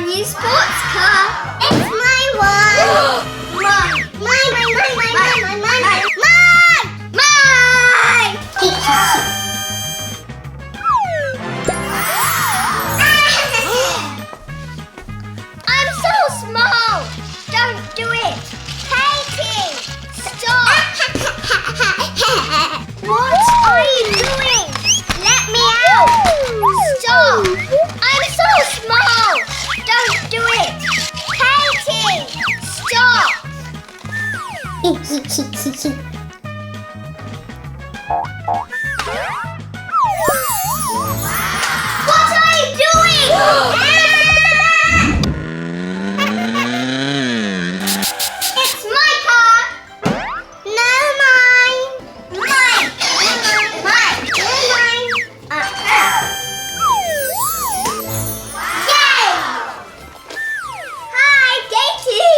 new sports car. It's my one. Mine. I'm so small. Don't do it. Katy, stop. What are you doing? Let me out. Stop. I'm so small. Don't do it. Katy, stop. What are you doing? It's my car. No, mine. Mine. Yay! Hi, Katy.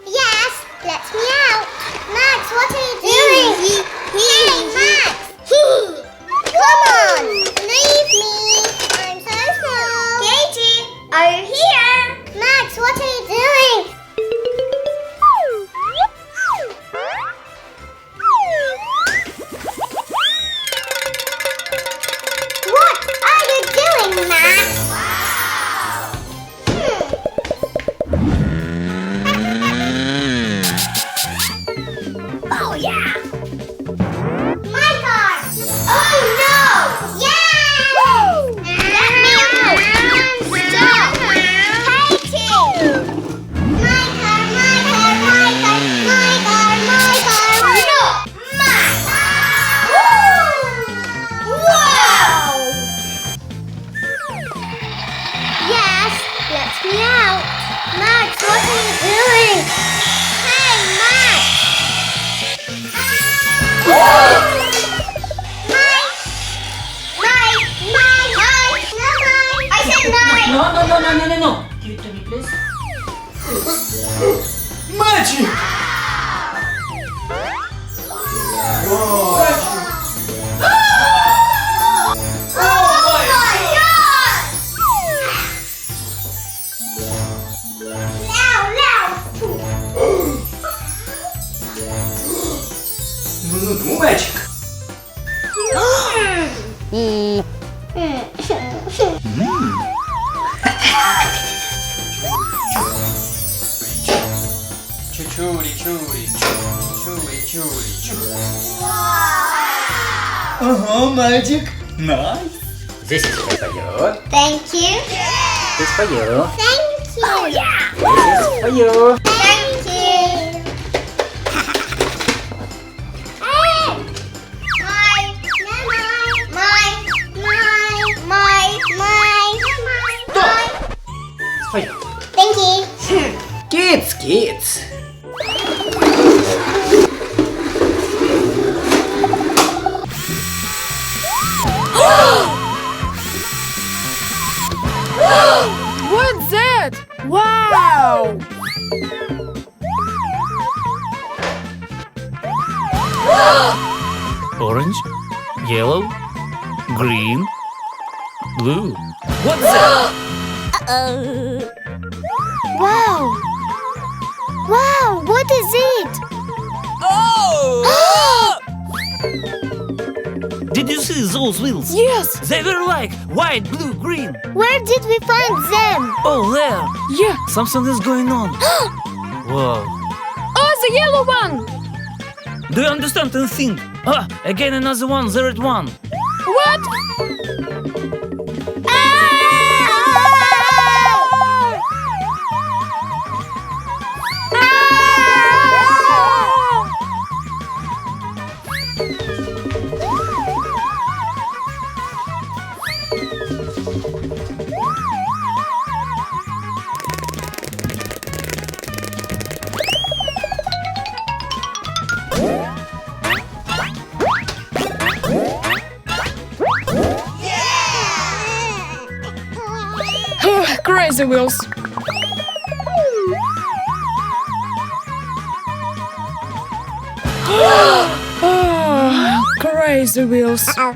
Yes, let me out. Max, what are you doing? Hey, Max. Come on, leave me. I'm so small. Katy, are you here? Max, what are you doing? What are you doing, Max? Oh, yeah. My car. Oh, no. Yes. Let me out. Stop. Katy. My car. No. My car. Wow. Yes, let me out. Max, what are you doing? Hey, Max. I said mine. No. Give it to me, please. Magic! No magic. Magic. Nice. This is for you. Thank you. This for you. Thank you. Oh, yeah. This is for you. Thank you. Hey! It's for you. Thank you. Kids. What's that? Wow! Orange, yellow, green, blue. What's that? Wow, what is it? Did you see those wheels? Yes! They were like white, blue, green. Where did we find them? Oh, there. Yeah! Something is going on. Wow. Oh, the yellow one! Do you understand anything? Again another one, the red one. What? Crazy wheels. Oh, crazy wheels. Wow!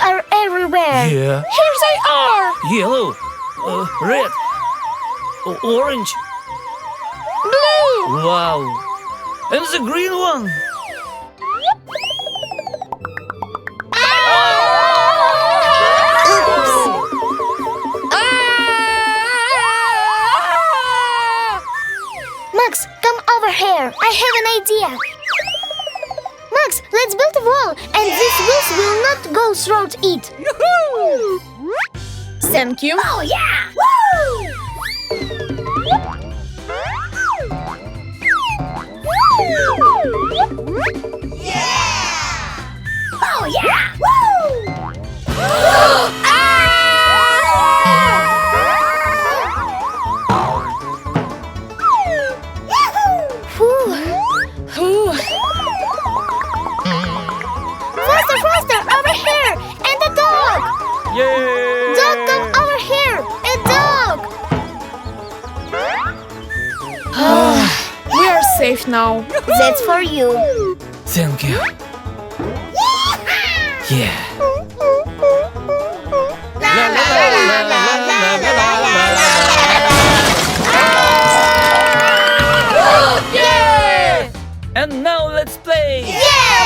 are everywhere. Yeah. Here they are. Yellow. Red. Orange. Blue. Wow. And the green one. Max, come over here. I have an idea. Max, let's build a wall, and these wheels will not go through it. Thank you. Oh yeah! Woo! Yeah! Oh yeah! Woo! Ooh. Faster, faster! Over here! And the dog! Yeah. Dog, come over here! A dog! We are safe now. That's for you. Thank you. Yeah. La la la la la la la la. Yeah! And now let's play. Yeah,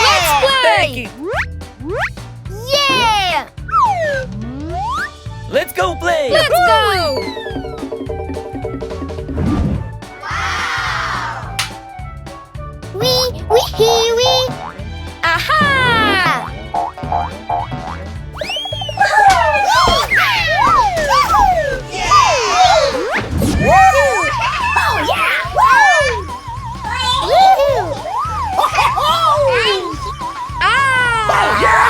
let's Becky, Yeah! let's go play. Let's go! Wee! Aha! Ah!